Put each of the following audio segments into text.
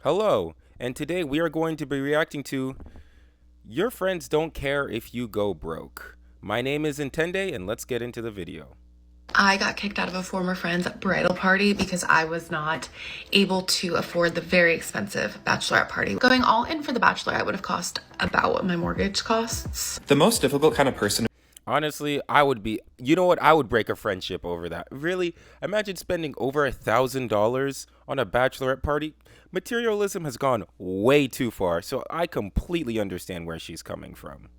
Hello, and today we are going to be reacting to Your Friends Don't Care If You Go Broke. My name is Intende, and let's get into the video. I got kicked out of a former friend's bridal party because I was not able to afford the very expensive bachelorette party. Going all in for the bachelorette would have cost about what my mortgage costs. The most difficult kind of person. Honestly, I would break a friendship over that. Really? Imagine spending over $1,000 on a bachelorette party. Materialism has gone way too far, so I completely understand where she's coming from.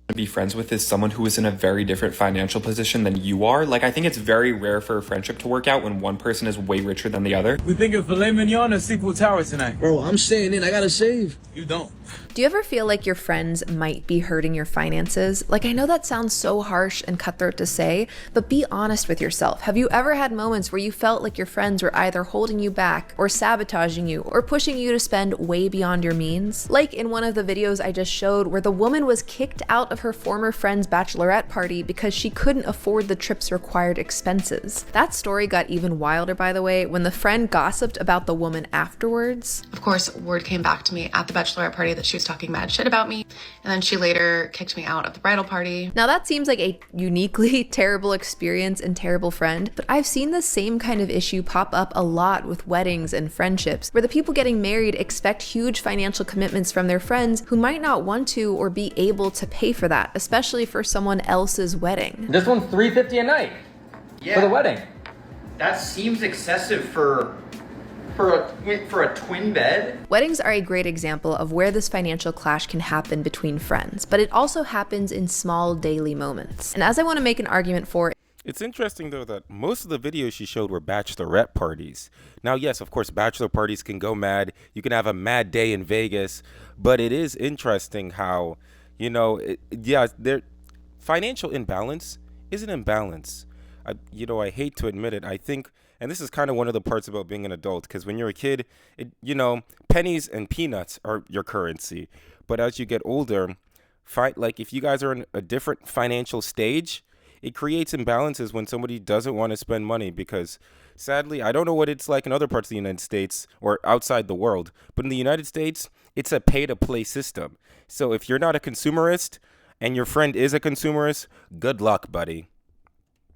To be friends with is someone who is in a very different financial position than you are. Like, I think it's very rare for a friendship to work out when one person is way richer than the other. We thinking filet mignon or sequel tower tonight. Bro, I'm staying in. I gotta save. You don't. Do you ever feel like your friends might be hurting your finances? Like, I know that sounds so harsh and cutthroat to say, but be honest with yourself. Have you ever had moments where you felt like your friends were either holding you back or sabotaging you or pushing you to spend way beyond your means? Like in one of the videos I just showed where the woman was kicked out of her former friend's bachelorette party because she couldn't afford the trip's required expenses. That story got even wilder, by the way, when the friend gossiped about the woman afterwards. Of course, word came back to me at the bachelorette party that she was talking mad shit about me, and then she later kicked me out of the bridal party. Now that seems like a uniquely terrible experience and terrible friend, but I've seen the same kind of issue pop up a lot with weddings and friendships, where the people getting married expect huge financial commitments from their friends who might not want to or be able to pay for that, especially for someone else's wedding. This one's $350 a night for the wedding. That seems excessive for a twin bed. Weddings are a great example of where this financial clash can happen between friends, but it also happens in small daily moments. And as I want to make an argument for, It's interesting, though, that most of the videos she showed were bachelorette parties. Now, yes, of course, bachelor parties can go mad. You can have a mad day in Vegas, but it is interesting how, their financial imbalance is an imbalance. I hate to admit it. I think, and this is kind of one of the parts about being an adult, because when you're a kid, pennies and peanuts are your currency. But as you get older, if you guys are in a different financial stage, it creates imbalances when somebody doesn't want to spend money because, sadly, I don't know what it's like in other parts of the United States or outside the world, but in the United States, it's a pay-to-play system. So if you're not a consumerist and your friend is a consumerist, good luck, buddy.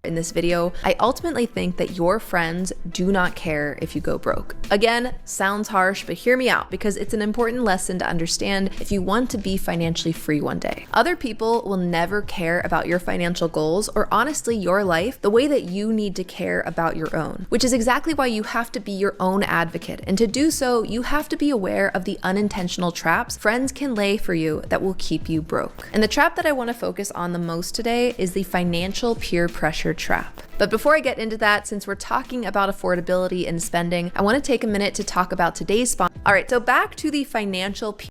in this video, I ultimately think that your friends do not care if you go broke. Again, sounds harsh, but hear me out because it's an important lesson to understand if you want to be financially free one day. Other people will never care about your financial goals or honestly your life the way that you need to care about your own, which is exactly why you have to be your own advocate. And to do so, you have to be aware of the unintentional traps friends can lay for you that will keep you broke. And the trap that I want to focus on the most today is the financial peer pressure trap. But before I get into that, since we're talking about affordability and spending, I want to take a minute to talk about today's sponsor. All right, so back to the financial peer.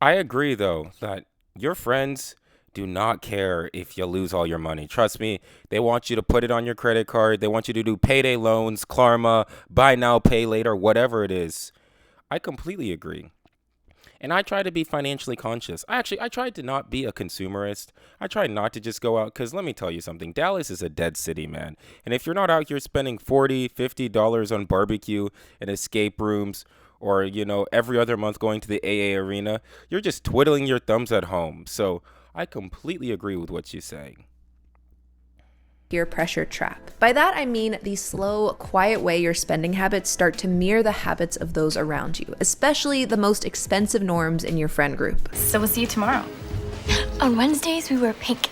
I agree, though, that your friends do not care if you lose all your money. Trust me, they want you to put it on your credit card. They want you to do payday loans, Klarma, buy now, pay later, whatever it is. I completely agree. And I try to be financially conscious. I tried to not be a consumerist. I tried not to just go out because let me tell you something. Dallas is a dead city, man. And if you're not out here spending $40, $50 on barbecue and escape rooms or, every other month going to the AA arena, you're just twiddling your thumbs at home. So I completely agree with what you're saying. Peer pressure trap. By that, I mean the slow, quiet way your spending habits start to mirror the habits of those around you, especially the most expensive norms in your friend group. So we'll see you tomorrow. On Wednesdays, we wear pink.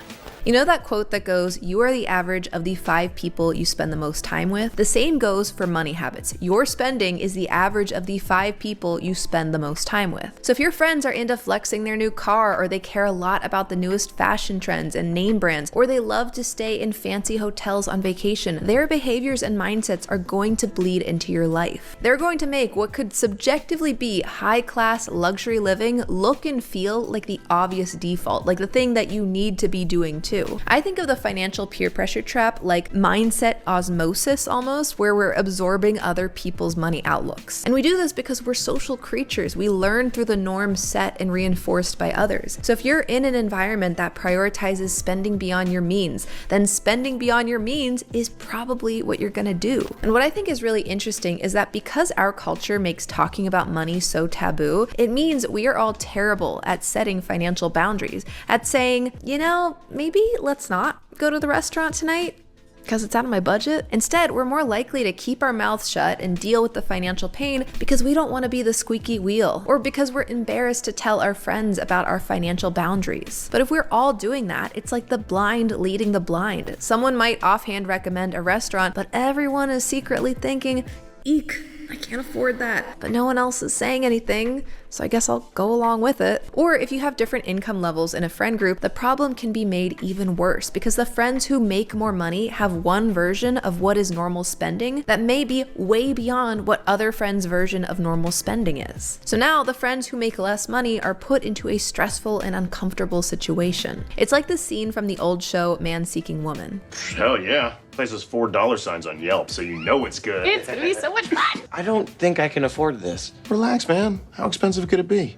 You know that quote that goes, "You are the average of the 5 people you spend the most time with"? The same goes for money habits. Your spending is the average of the 5 people you spend the most time with. So if your friends are into flexing their new car, or they care a lot about the newest fashion trends and name brands, or they love to stay in fancy hotels on vacation, their behaviors and mindsets are going to bleed into your life. They're going to make what could subjectively be high-class luxury living look and feel like the obvious default, like the thing that you need to be doing too. too. I think of the financial peer pressure trap like mindset osmosis almost, where we're absorbing other people's money outlooks. And we do this because we're social creatures. We learn through the norms set and reinforced by others. So if you're in an environment that prioritizes spending beyond your means, then spending beyond your means is probably what you're gonna do. And what I think is really interesting is that because our culture makes talking about money so taboo, it means we are all terrible at setting financial boundaries, at saying, you know, maybe let's not go to the restaurant tonight because it's out of my budget. Instead, we're more likely to keep our mouths shut and deal with the financial pain because we don't want to be the squeaky wheel, or because we're embarrassed to tell our friends about our financial boundaries. But if we're all doing that, it's like the blind leading the blind. Someone might offhand recommend a restaurant, but everyone is secretly thinking, eek, I can't afford that. But no one else is saying anything, so I guess I'll go along with it. Or if you have different income levels in a friend group, the problem can be made even worse because the friends who make more money have one version of what is normal spending that may be way beyond what other friends' version of normal spending is. So now the friends who make less money are put into a stressful and uncomfortable situation. It's like the scene from the old show Man Seeking Woman. Hell yeah. Place has $4 signs on Yelp, so you know it's good. It's gonna be so much fun. I don't think I can afford this. Relax, man. How expensive could it be?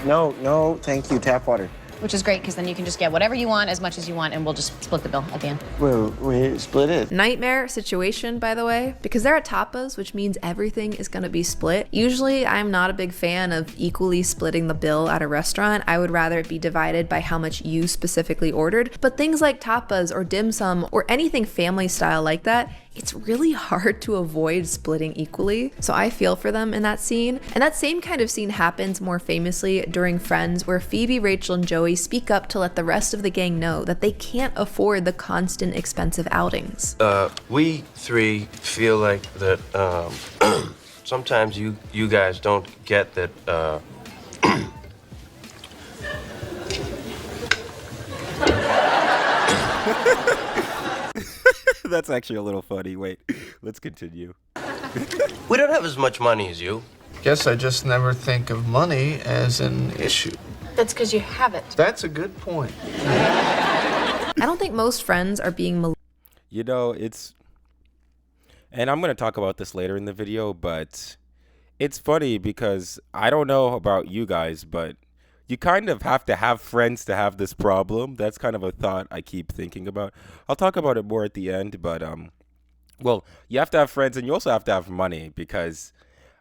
No, thank you. Tap water. Which is great because then you can just get whatever you want, as much as you want, and we'll just split the bill at the end. Well, we split it. Nightmare situation, by the way, because they're at tapas, which means everything is going to be split. Usually, I'm not a big fan of equally splitting the bill at a restaurant. I would rather it be divided by how much you specifically ordered. But things like tapas or dim sum or anything family style like that, it's really hard to avoid splitting equally. So I feel for them in that scene. And that same kind of scene happens more famously during Friends, where Phoebe, Rachel, and Joey speak up to let the rest of the gang know that they can't afford the constant expensive outings. We three feel like that sometimes you guys don't get that That's actually a little funny. Wait, let's continue. we don't have as much money as you. Guess I just never think of money as an issue. That's because you have it. That's a good point. I don't think most friends are being You know, and I'm going to talk about this later in the video, but it's funny because I don't know about you guys, but you kind of have to have friends to have this problem. That's kind of a thought I keep thinking about. I'll talk about it more at the end, but well, you have to have friends and you also have to have money, because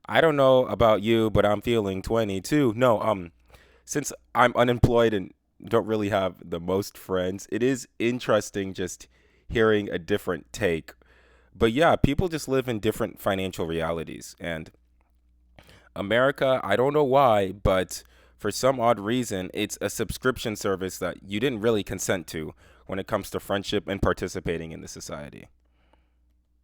I don't know about you, but I'm feeling 22. No, since I'm unemployed and don't really have the most friends, it is interesting just hearing a different take. But yeah, people just live in different financial realities. And America, I don't know why, but for some odd reason, it's a subscription service that you didn't really consent to when it comes to friendship and participating in the society.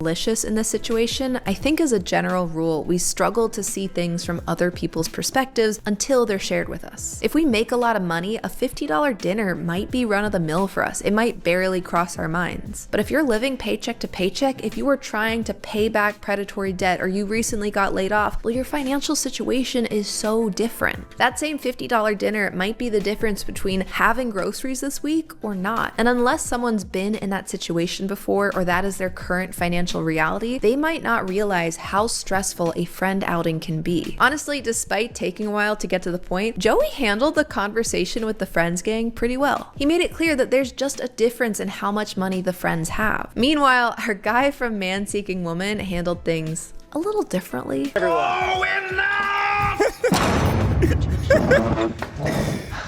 malicious in this situation. I think as a general rule, we struggle to see things from other people's perspectives until they're shared with us. If we make a lot of money, a $50 dinner might be run of the mill for us. It might barely cross our minds. But if you're living paycheck to paycheck, if you are trying to pay back predatory debt, or you recently got laid off, well, your financial situation is so different. That same $50 dinner might be the difference between having groceries this week or not. And unless someone's been in that situation before, or that is their current financial reality, they might not realize how stressful a friend outing can be. Honestly, despite taking a while to get to the point, Joey handled the conversation with the friends gang pretty well. He made it clear that there's just a difference in how much money the friends have. Meanwhile, our guy from Man Seeking Woman handled things a little differently. Oh, enough!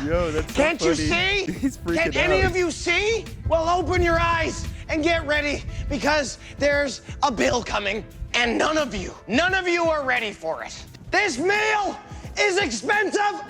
Yo, that's so Can't you funny. see? He's freaking Can any out. of you see? Well, open your eyes and get ready, because there's a bill coming, and none of you are ready for it. This meal is expensive.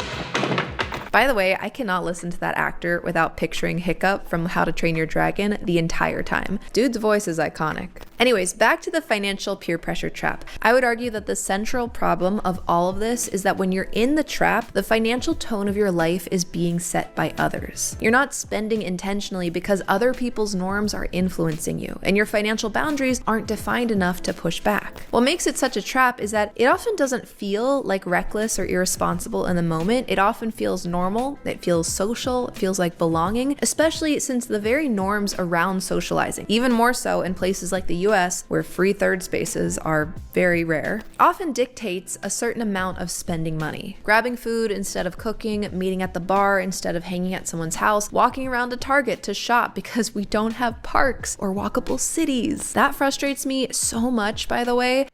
By the way, I cannot listen to that actor without picturing Hiccup from How to Train Your Dragon the entire time. Dude's voice is iconic. Anyways, back to the financial peer pressure trap. I would argue that the central problem of all of this is that when you're in the trap, the financial tone of your life is being set by others. You're not spending intentionally because other people's norms are influencing you, and your financial boundaries aren't defined enough to push back. What makes it such a trap is that it often doesn't feel like reckless or irresponsible in the moment. It often feels normal normal, it feels social, it feels like belonging, especially since the very norms around socializing, even more so in places like the US where free third spaces are very rare, often dictates a certain amount of spending money. Grabbing food instead of cooking, meeting at the bar instead of hanging at someone's house, walking around to Target to shop because we don't have parks or walkable cities. That frustrates me so much, by the way.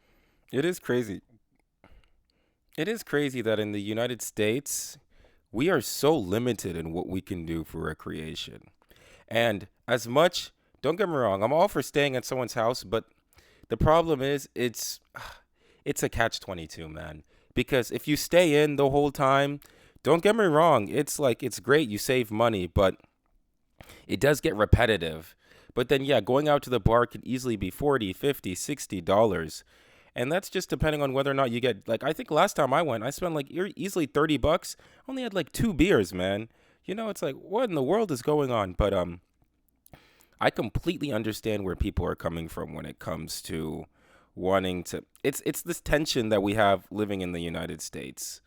It is crazy. It is crazy that in the United States, we are so limited in what we can do for recreation. And as much, don't get me wrong, I'm all for staying at someone's house, but the problem is it's a catch-22, man. Because if you stay in the whole time, don't get me wrong, it's great, you save money, but it does get repetitive. But then, yeah, going out to the bar could easily be $40, $50, $60. And that's just depending on whether or not you get, like, I think last time I went, I spent like easily $30. Only had like 2 beers, man. You know, it's like, what in the world is going on? But I completely understand where people are coming from when it comes to wanting to, it's this tension that we have living in the United States.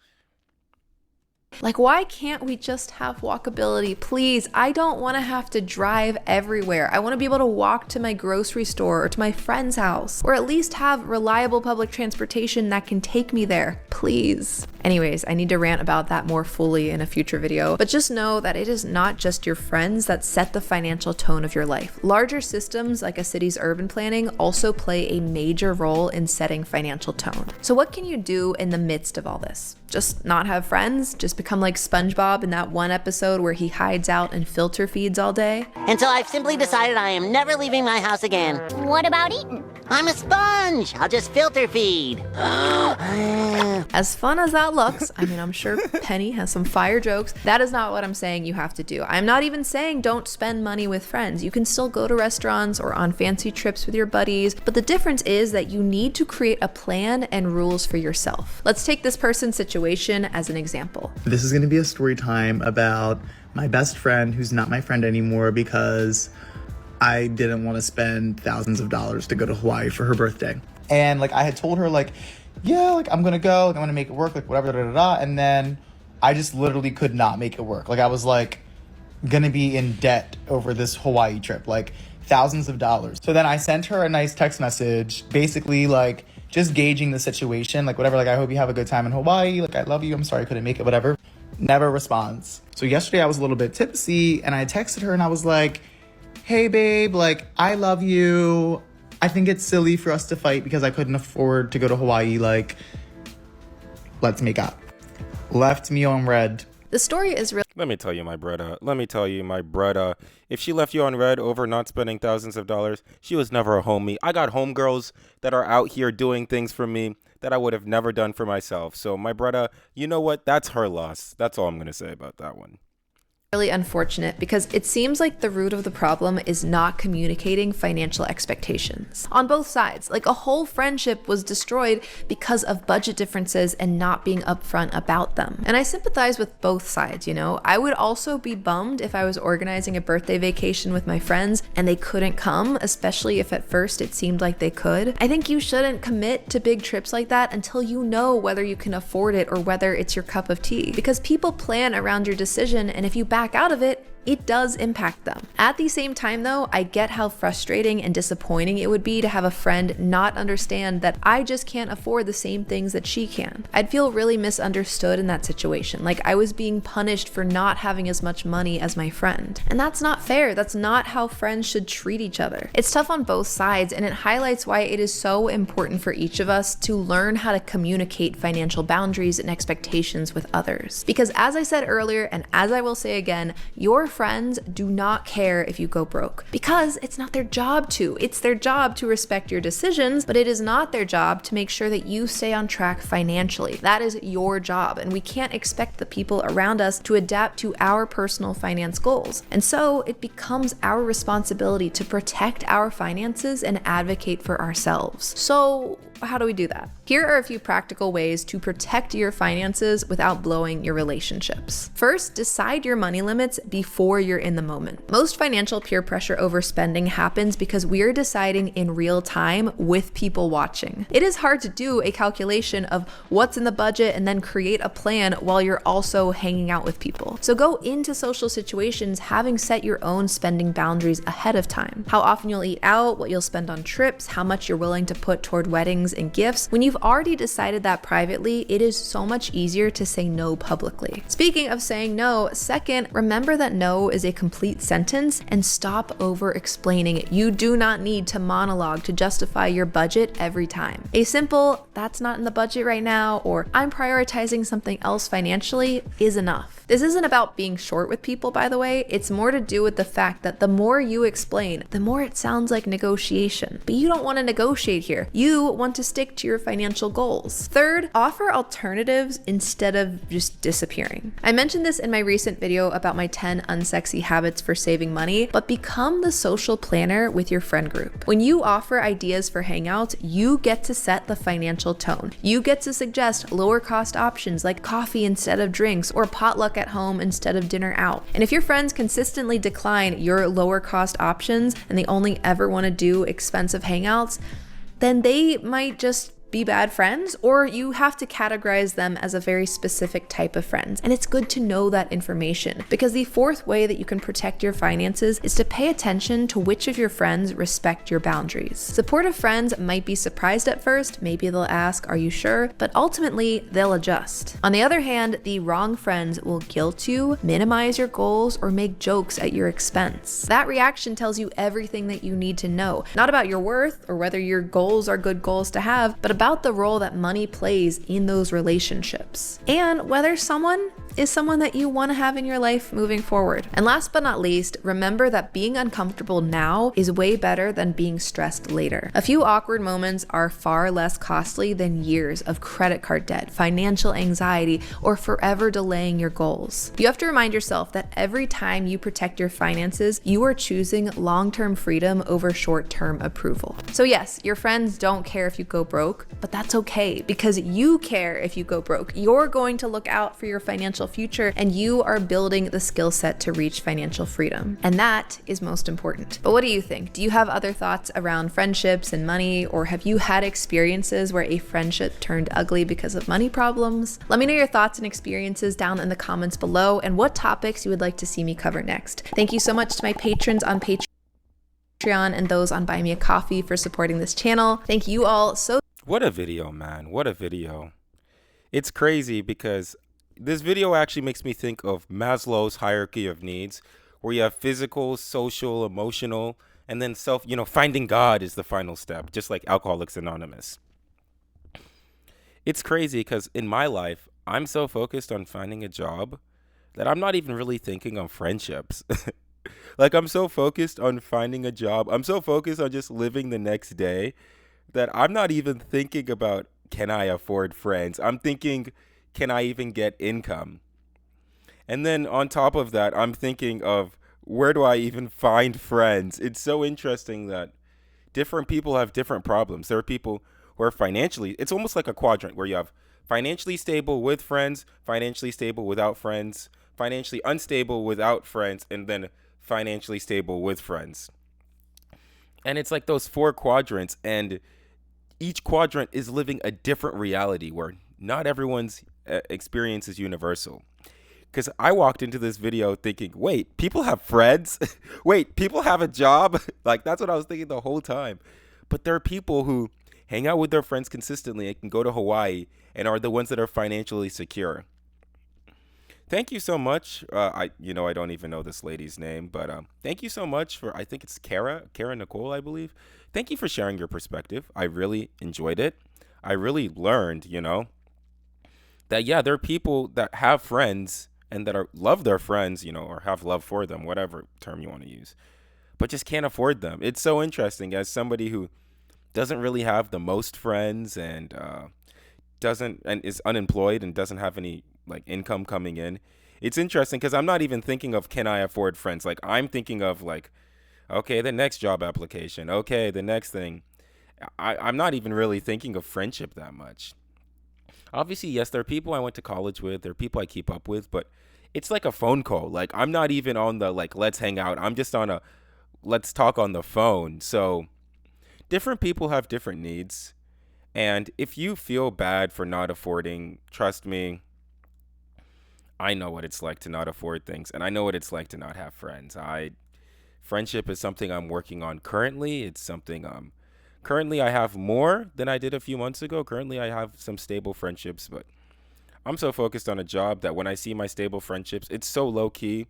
Like, why can't we just have walkability? Please, I don't want to have to drive everywhere. I want to be able to walk to my grocery store or to my friend's house, or at least have reliable public transportation that can take me there. Please. Anyways, I need to rant about that more fully in a future video, but just know that it is not just your friends that set the financial tone of your life. Larger systems like a city's urban planning also play a major role in setting financial tone. So what can you do in the midst of all this? Just not have friends? Just become like SpongeBob in that one episode where he hides out and filter feeds all day? Until I've simply decided I am never leaving my house again. What about eating? I'm a sponge. I'll just filter feed. As fun as that looks, I mean, I'm sure Penny has some fire jokes. That is not what I'm saying you have to do. I'm not even saying don't spend money with friends. You can still go to restaurants or on fancy trips with your buddies, but the difference is that you need to create a plan and rules for yourself. Let's take this person's situation as an example. This is going to be a story time about my best friend who's not my friend anymore because I didn't want to spend thousands of dollars to go to Hawaii for her birthday. And like I had told her like, yeah, like I'm going to go, like I'm going to make it work, like whatever, da, da, da. And then I just literally could not make it work. Like I was like going to be in debt over this Hawaii trip, like thousands of dollars. So then I sent her a nice text message, basically like just gauging the situation, like whatever, like I hope you have a good time in Hawaii, like I love you, I'm sorry I couldn't make it, whatever. Never responds. So yesterday I was a little bit tipsy and I texted her and I was like, hey babe, like I love you. I think it's silly for us to fight because I couldn't afford to go to Hawaii, like let's make up. Left me on red. The story is real. Let me tell you, my brother. If she left you on red over not spending thousands of dollars, she was never a homie. I got homegirls that are out here doing things for me that I would have never done for myself. So, my brother, you know what? That's her loss. That's all I'm going to say about that one. Really unfortunate because it seems like the root of the problem is not communicating financial expectations on both sides. Like a whole friendship was destroyed because of budget differences and not being upfront about them. And I sympathize with both sides, you know. I would also be bummed if I was organizing a birthday vacation with my friends and they couldn't come, especially if at first it seemed like they could. I think you shouldn't commit to big trips like that until you know whether you can afford it or whether it's your cup of tea, because people plan around your decision, and if you back out of it, it does impact them. At the same time though, I get how frustrating and disappointing it would be to have a friend not understand that I just can't afford the same things that she can. I'd feel really misunderstood in that situation, like I was being punished for not having as much money as my friend. And that's not fair. That's not how friends should treat each other. It's tough on both sides, and it highlights why it is so important for each of us to learn how to communicate financial boundaries and expectations with others. Because as I said earlier, and as I will say again, your friends do not care if you go broke because it's not their job to. It's their job to respect your decisions, but it is not their job to make sure that you stay on track financially. That is your job, and we can't expect the people around us to adapt to our personal finance goals. And so it becomes our responsibility to protect our finances and advocate for ourselves. So how do we do that? Here are a few practical ways to protect your finances without blowing your relationships. First, decide your money limits before you're in the moment. Most financial peer pressure overspending happens because we're deciding in real time with people watching. It is hard to do a calculation of what's in the budget and then create a plan while you're also hanging out with people. So go into social situations having set your own spending boundaries ahead of time. How often you'll eat out, what you'll spend on trips, how much you're willing to put toward weddings and gifts. When you've already decided that privately, it is so much easier to say no publicly. Speaking of saying no, second, remember that no is a complete sentence and stop over explaining it. You do not need to monologue to justify your budget every time. A simple, that's not in the budget right now, or I'm prioritizing something else financially is enough. This isn't about being short with people, by the way. It's more to do with the fact that the more you explain, the more it sounds like negotiation. But you don't want to negotiate here. You want to stick to your financial goals. Third, offer alternatives instead of just disappearing. I mentioned this in my recent video about my 10 unsexy habits for saving money, but become the social planner with your friend group. When you offer ideas for hangouts, you get to set the financial tone. You get to suggest lower cost options like coffee instead of drinks or potluck at home instead of dinner out. And if your friends consistently decline your lower cost options and they only ever want to do expensive hangouts, then they might just be bad friends, or you have to categorize them as a very specific type of friends. And it's good to know that information, because the fourth way that you can protect your finances is to pay attention to which of your friends respect your boundaries. Supportive friends might be surprised at first, maybe they'll ask, are you sure? But ultimately, they'll adjust. On the other hand, the wrong friends will guilt you, minimize your goals, or make jokes at your expense. That reaction tells you everything that you need to know, not about your worth or whether your goals are good goals to have, but about the role that money plays in those relationships and whether someone is someone that you want to have in your life moving forward. And last but not least, remember that being uncomfortable now is way better than being stressed later. A few awkward moments are far less costly than years of credit card debt, financial anxiety, or forever delaying your goals. You have to remind yourself that every time you protect your finances, you are choosing long-term freedom over short-term approval. So yes, your friends don't care if you go broke, but that's okay because you care if you go broke. You're going to look out for your financial future and you are building the skill set to reach financial freedom. And that is most important. But what do you think? Do you have other thoughts around friendships and money, or have you had experiences where a friendship turned ugly because of money problems? Let me know your thoughts and experiences down in the comments below and what topics you would like to see me cover next. Thank you so much to my patrons on Patreon and those on Buy Me a Coffee for supporting this channel. Thank you all so. What a video, man. What a video. It's crazy because this video actually makes me think of Maslow's hierarchy of needs, where you have physical, social, emotional, and then finding God is the final step, just like Alcoholics Anonymous. It's crazy because in my life, I'm so focused on finding a job that I'm not even really thinking of friendships. Like, I'm so focused on finding a job. I'm so focused on just living the next day that I'm not even thinking about, can I afford friends? I'm thinking, can I even get income? And then on top of that, I'm thinking of, where do I even find friends? It's so interesting that different people have different problems. There are people who are financially, it's almost like a quadrant where you have financially stable with friends, financially stable without friends, financially unstable without friends, and then financially stable with friends. And it's like those 4 quadrants, and each quadrant is living a different reality where not everyone's experience is universal. Because I walked into this video thinking, wait, people have friends? Wait, people have a job? Like, that's what I was thinking the whole time. But there are people who hang out with their friends consistently and can go to Hawaii and are the ones that are financially secure. Thank you so much. I don't even know this lady's name, but thank you so much for, I think it's Kara Nicole, I believe. Thank you for sharing your perspective. I really enjoyed it. I really learned, that, yeah, there are people that have friends and that love their friends, or have love for them, whatever term you want to use, but just can't afford them. It's so interesting as somebody who doesn't really have the most friends and is unemployed and doesn't have any income coming in. It's interesting because I'm not even thinking of, can I afford friends? Like, I'm thinking of okay, the next job application. Okay, the next thing. I'm not even really thinking of friendship that much. Obviously, yes, there are people I went to college with, there are people I keep up with, but it's like a phone call. Like, I'm not even on the like let's hang out. I'm just on a let's talk on the phone. So different people have different needs. And if you feel bad for not affording, trust me, I know what it's like to not afford things, and I know what it's like to not have friends. I Friendship is something I'm working on currently. It's something currently I have more than I did a few months ago. Currently I have some stable friendships, but I'm so focused on a job that when I see my stable friendships, it's so low key.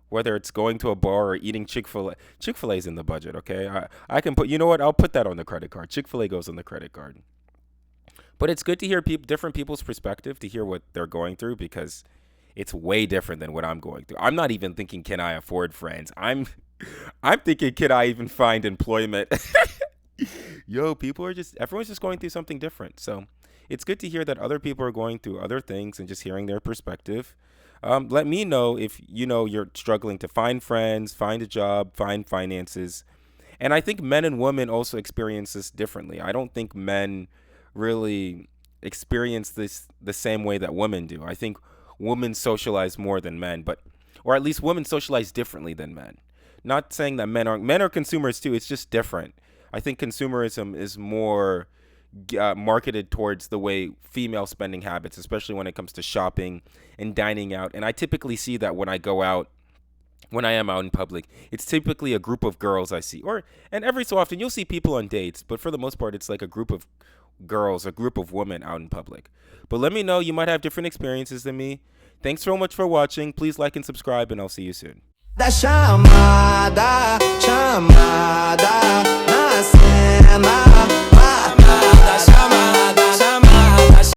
Whether it's going to a bar or eating Chick-fil-A. Chick-fil-A's in the budget, okay? I can put, you know what? I'll put that on the credit card. Chick-fil-A goes on the credit card. But it's good to hear different people's perspective, to hear what they're going through, because it's way different than what I'm going through. I'm not even thinking, can I afford friends? I'm thinking, can I even find employment? Yo, everyone's just going through something different. So it's good to hear that other people are going through other things and just hearing their perspective. Let me know if you're struggling to find friends, find a job, find finances. And I think men and women also experience this differently. I don't think men really experience this the same way that women do. I think women socialize more than men, or at least women socialize differently than men. Not saying that men are consumers too. It's just different. I think consumerism is more marketed towards the way female spending habits, especially when it comes to shopping and dining out. And I typically see that when I go out, when I am out in public, it's typically a group of girls I see. And every so often you'll see people on dates, but for the most part, it's like a group of girls, a group of women out in public. But let me know, you might have different experiences than me. Thanks so much for watching. Please like and subscribe, and I'll see you soon. Da chamada